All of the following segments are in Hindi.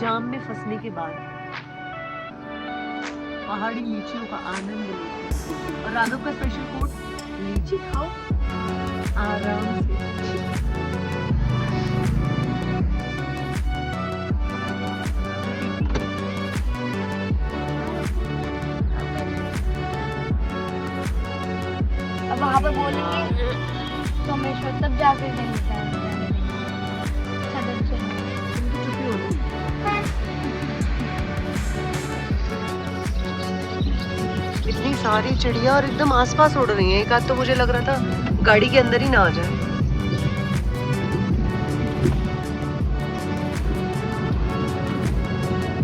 जाम में फंसने के बाद पहाड़ी लीचियों का आनंद लो। और राघव का स्पेशल कोट, लीची खाओ आराम से। अब वहाँ पे बोलेंगे सोमेश्वर, तब जाके नहीं इतनी सारी चिड़िया और एकदम आसपास उड़ रही हैं। एक आध तो मुझे लग रहा था गाड़ी के अंदर ही ना आ जाए।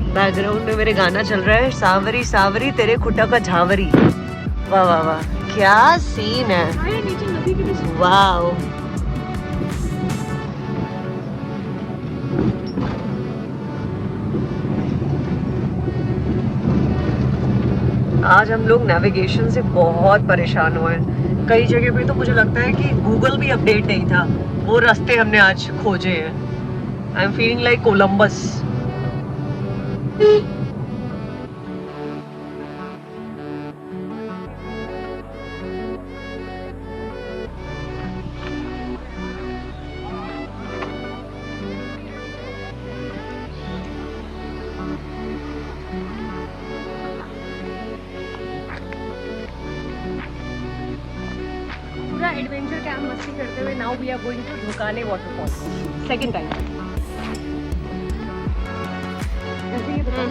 बैकग्राउंड में मेरे गाना चल रहा है, सावरी सावरी तेरे खुटा का झावरी। वाह वाह वाह, क्या सीन है। वाह, आज हम लोग नेविगेशन से बहुत परेशान हुए हैं। कई जगह पे तो मुझे लगता है कि गूगल भी अपडेट नहीं था। वो रास्ते हमने आज खोजे हैं। I am feeling like Columbus. Adventure camp मस्ती करते हुए now we are going to Dhokane waterfall second time. ऐसे ही बताओ।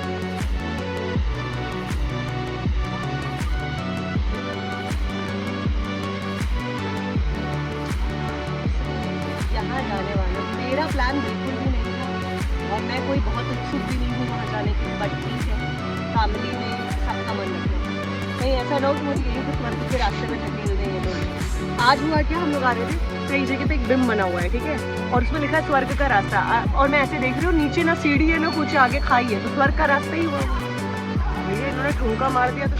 यहाँ जाने वाला मेरा प्लान बिल्कुल भी नहीं था और मैं कोई बहुत उत्सुक भी नहीं हूँ वहाँ जाने के लिए, बट ठीक है, फैमिली में सबका मन रखना। कहीं ऐसा ना हो कि मुझे यही कुछ मर्जी के रास्ते में ढकेल दें ये लोग। आज हुआ क्या, हम लोग आ रहे थे, कई जगह पे एक बिम बना हुआ है, ठीक है, और उसमें लिखा है स्वर्ग का रास्ता। और मैं ऐसे देख रही हूँ, नीचे ना सीढ़ी है ना कुछ, आगे खाई है, तो स्वर्ग का रास्ता ही हुआ। भैया इन्होंने ठुमका मार दिया तो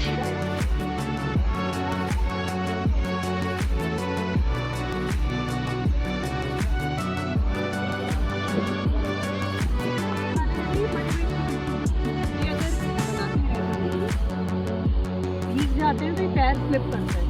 भीग जाते हैं तो पैर स्लिप करते हैं।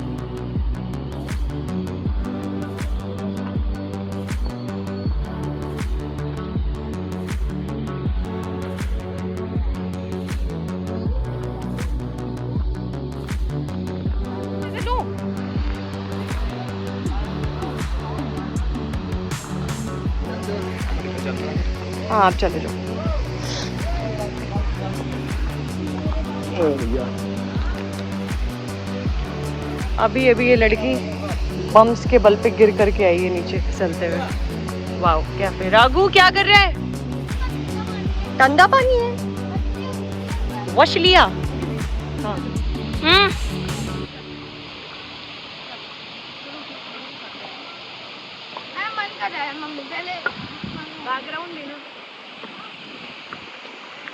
हाँ आप चले जाओ। अभी अभी ये लड़की बम्स के बल पे गिर करके आई है नीचे फिसलते हुए। वाओ क्या पे राघु क्या कर रहा है? ठंडा पानी है, वॉश लिया। हाँ मन कर रहा है मम्मी, पहले बैकग्राउंड लेना।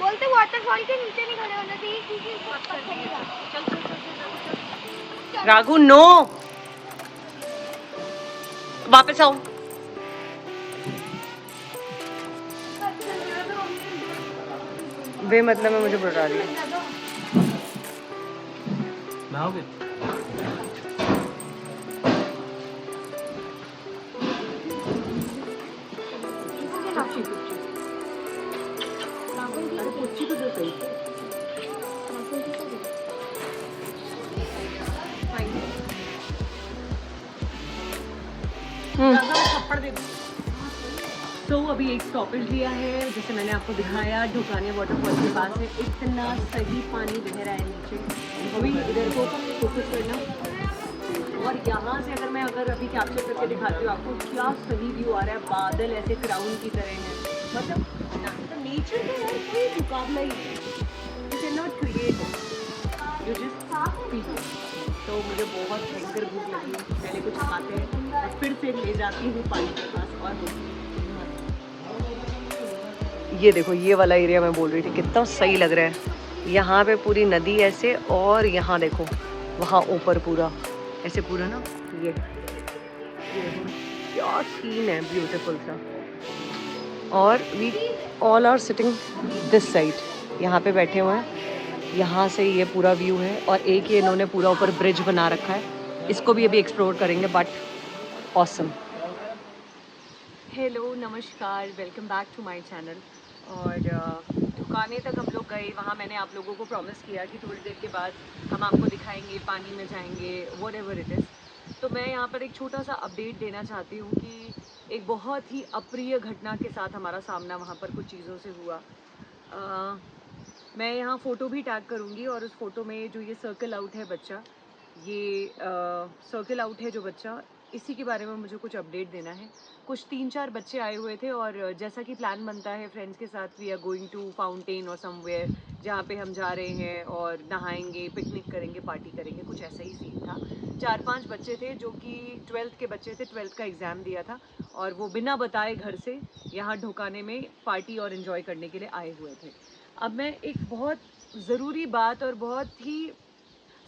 बोलते वाटरफॉल के नीचे नहीं खड़े होना चाहिए क्योंकि राघु नो, वापस आओ। बेमतलब में मुझे बुला रही है। तो अभी एक स्टॉपेज लिया है, जैसे मैंने आपको दिखाया, ढोकाने वाटरफॉल के पास है। इतना सही पानी बह रहा है नीचे, अभी इधर को फोकस करना। और यहाँ से अगर अभी कैप्चर करके दिखाती हूँ आपको, क्या सही व्यू आ रहा है। बादल ऐसे क्राउन की तरह है, मतलब नेचर का कोई मुकाबला ही नहीं। You can not create, you just feel. तो मुझे बहुत भयंकर भूख लगी, पहले कुछ खाते हैं और फिर से ले जाती हूँ पानी के पास। और ये देखो, ये वाला एरिया मैं बोल रही थी, कितना सही लग रहा है। यहाँ पे पूरी नदी ऐसे, और यहाँ देखो वहाँ ऊपर पूरा ऐसे पूरा ना, ये देखो क्या सीन है, ब्यूटीफुल सा। और we all are sitting this side, यहाँ पे बैठे हुए हैं। यहाँ से ये पूरा व्यू है और एक ये इन्होंने पूरा ऊपर ब्रिज बना रखा है, इसको भी अभी एक्सप्लोर करेंगे, बट ऑसम। हेलो नमस्कार, welcome back to my channel. और दुकानें तक हम लोग गए, वहाँ मैंने आप लोगों को प्रॉमिस किया कि थोड़ी देर के बाद हम आपको दिखाएंगे, पानी में जाएंगे, वॉट एवर इट इज़। तो मैं यहाँ पर एक छोटा सा अपडेट देना चाहती हूँ कि एक बहुत ही अप्रिय घटना के साथ हमारा सामना वहाँ पर कुछ चीज़ों से हुआ। मैं यहाँ फ़ोटो भी टैग करूँगी, और उस फ़ोटो में जो ये सर्कल आउट है बच्चा, ये सर्कल आउट है जो बच्चा, इसी के बारे में मुझे कुछ अपडेट देना है। कुछ 3-4 बच्चे आए हुए थे, और जैसा कि प्लान बनता है फ्रेंड्स के साथ, we are going to fountain और समवेयर, जहाँ पे हम जा रहे हैं और नहाएंगे, पिकनिक करेंगे, पार्टी करेंगे, कुछ ऐसा ही सीन था। 4-5 बच्चे थे जो कि 12th के बच्चे थे, 12th का एग्ज़ाम दिया था, और वो बिना बताए घर से यहाँ ढोकाने में पार्टी और इन्जॉय करने के लिए आए हुए थे। अब मैं एक बहुत ज़रूरी बात और बहुत ही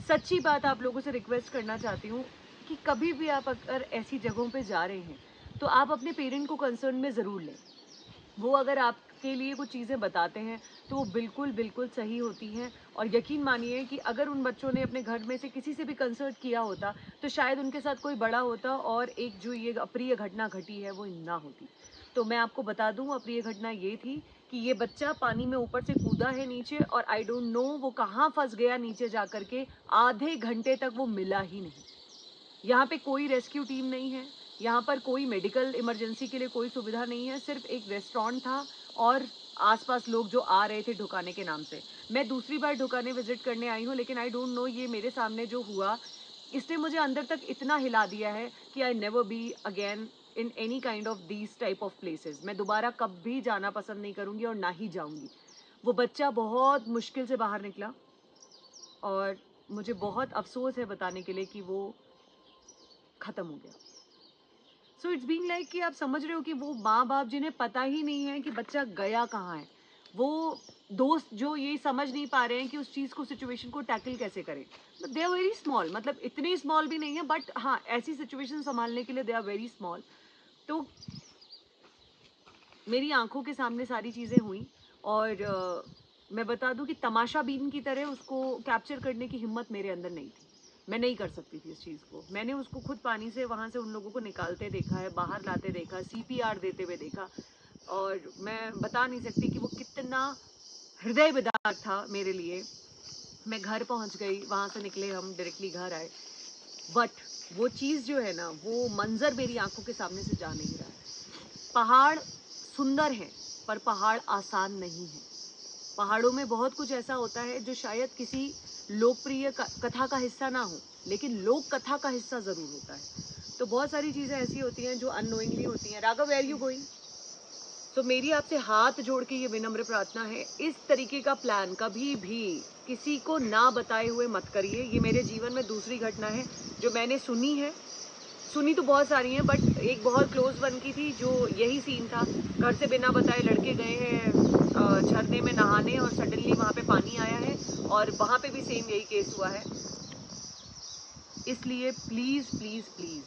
सच्ची बात आप लोगों से रिक्वेस्ट करना चाहती हूँ कि कभी भी आप अगर ऐसी जगहों पे जा रहे हैं तो आप अपने पेरेंट को कंसर्न में ज़रूर लें। वो अगर आपके लिए कुछ चीज़ें बताते हैं तो वो बिल्कुल बिल्कुल सही होती हैं, और यकीन मानिए कि अगर उन बच्चों ने अपने घर में से किसी से भी कंसल्ट किया होता तो शायद उनके साथ कोई बड़ा होता, और एक जो ये अप्रिय घटना घटी है वो ना होती। तो मैं आपको बता दूं, अप्रिय घटना ये थी कि ये बच्चा पानी में ऊपर से कूदा है नीचे, और आई डोंट नो वो कहाँ फंस गया नीचे जा कर के। आधे घंटे तक वो मिला ही नहीं। यहाँ पे कोई रेस्क्यू टीम नहीं है, यहाँ पर कोई मेडिकल इमरजेंसी के लिए कोई सुविधा नहीं है, सिर्फ एक रेस्टोरेंट था और आसपास लोग जो आ रहे थे ढुकाने के नाम से। मैं दूसरी बार ढुकाने विजिट करने आई हूँ, लेकिन आई डोंट नो, ये मेरे सामने जो हुआ इसने मुझे अंदर तक इतना हिला दिया है कि I never be again in any kind of these type of places. मैं दोबारा कभी जाना पसंद नहीं करूँगी और ना ही जाऊँगी। वो बच्चा बहुत मुश्किल से बाहर निकला, और मुझे बहुत अफसोस है बताने के लिए कि वो ख़त्म हो गया। सो इट्स बीइंग लाइक कि आप समझ रहे हो कि वो माँ बाप जिन्हें पता ही नहीं है कि बच्चा गया कहाँ है, वो दोस्त जो ये समझ नहीं पा रहे हैं कि उस चीज़ को, सिचुएशन को टैकल कैसे करें। दे आर वेरी स्मॉल, मतलब इतने स्मॉल भी नहीं है, बट हाँ, ऐसी सिचुएशन संभालने के लिए दे आर वेरी स्मॉल। तो मेरी आंखों के सामने सारी चीज़ें हुई, और मैं बता दूं कि तमाशा बीन की तरह उसको कैप्चर करने की हिम्मत मेरे अंदर नहीं थी। मैं नहीं कर सकती थी इस चीज़ को। मैंने उसको खुद पानी से वहाँ से उन लोगों को निकालते देखा है, बाहर लाते देखा, सीपीआर देते हुए देखा, और मैं बता नहीं सकती कि वो कितना हृदय विदारक था मेरे लिए। मैं घर पहुँच गई, वहाँ से निकले हम, डायरेक्टली घर आए, बट वो चीज़ जो है ना, वो मंजर मेरी आंखों के सामने से जा नहीं रहा है। पहाड़ सुंदर हैं, पर पहाड़ आसान नहीं है। पहाड़ों में बहुत कुछ ऐसा होता है जो शायद किसी लोकप्रिय कथा का हिस्सा ना हो, लेकिन लोक कथा का हिस्सा ज़रूर होता है। तो बहुत सारी चीज़ें ऐसी होती हैं जो अननोइंगली होती हैं। Raghav, where you going? तो मेरी आपसे हाथ जोड़ के ये विनम्र प्रार्थना है, इस तरीके का प्लान कभी भी किसी को ना बताए हुए मत करिए। ये मेरे जीवन में दूसरी घटना है जो मैंने सुनी है। सुनी तो बहुत सारी हैं, बट एक बहुत क्लोज वन की थी जो यही सीन था। घर से बिना बताए लड़के गए हैं झरने में नहाने, और सडनली वहाँ पे पानी आया है, और वहाँ पे भी सेम यही केस हुआ है। इसलिए प्लीज़ प्लीज़ प्लीज़,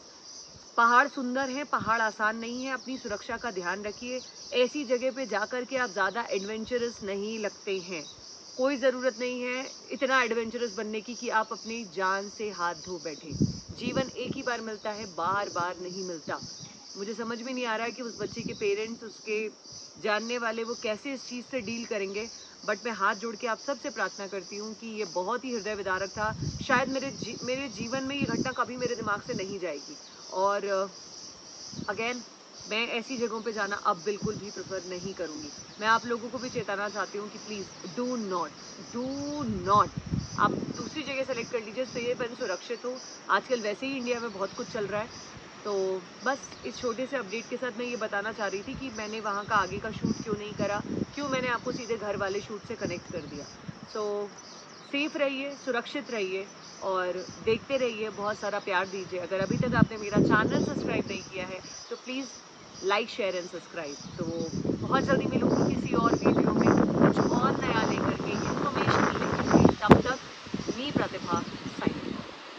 पहाड़ सुंदर हैं, पहाड़ आसान नहीं है, अपनी सुरक्षा का ध्यान रखिए। ऐसी जगह पे जा कर के आप ज़्यादा एडवेंचरस नहीं लगते हैं। कोई ज़रूरत नहीं है इतना एडवेंचरस बनने की कि आप अपनी जान से हाथ धो बैठें। जीवन एक ही बार मिलता है, बार बार नहीं मिलता। मुझे समझ में नहीं आ रहा है कि उस बच्चे के पेरेंट्स, उसके जानने वाले, वो कैसे इस चीज़ से डील करेंगे, बट मैं हाथ जोड़ के आप सबसे प्रार्थना करती हूँ कि ये बहुत ही हृदय विदारक था। शायद मेरे जीवन में ये घटना कभी मेरे दिमाग से नहीं जाएगी। और अगेन, मैं ऐसी जगहों पे जाना अब बिल्कुल भी प्रेफर नहीं करूँगी। मैं आप लोगों को भी चेताना चाहती हूँ कि प्लीज़ डू नॉट आप दूसरी जगह सेलेक्ट कर लीजिए, सेफ एंड सुरक्षित हो। आजकल वैसे ही इंडिया में बहुत कुछ चल रहा है। तो बस इस छोटे से अपडेट के साथ मैं ये बताना चाह रही थी कि मैंने वहाँ का आगे का शूट क्यों नहीं करा, क्यों मैंने आपको सीधे घर वाले शूट से कनेक्ट कर दिया। सो सेफ रहिए, सुरक्षित रहिए, और देखते रहिए, बहुत सारा प्यार दीजिए। अगर अभी तक आपने मेरा चैनल सब्सक्राइब नहीं किया है तो please like, share and subscribe. तो बहुत जल्दी मिलूंगी किसी और वीडियो